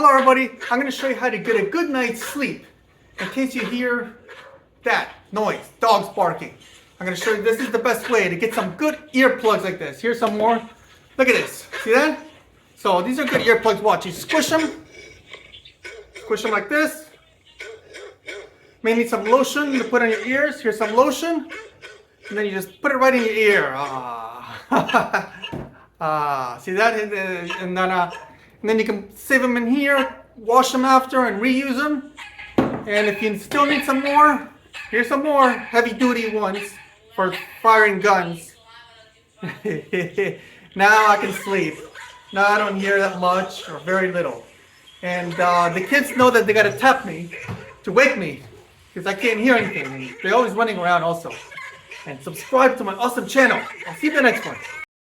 Hello everybody, I'm going to show you how to get a good night's sleep in case you hear that noise, dogs barking. I'm going to show you this is the best way to get some good earplugs like this. Here's some more. Look at this. See that? So these are good earplugs. Watch, you squish them like this. May need some lotion to put on your ears. Here's some lotion. And then you just put it right in your ear. See that? And then you can save them in here, wash them after, and reuse them. And if you still need some more, here's some more heavy-duty ones for firing guns. Now I can sleep. Now I don't hear that much or very little. And the kids know that they gotta tap me to wake me because I can't hear anything. And they're always running around also. And subscribe to my awesome channel. I'll see you in the next one.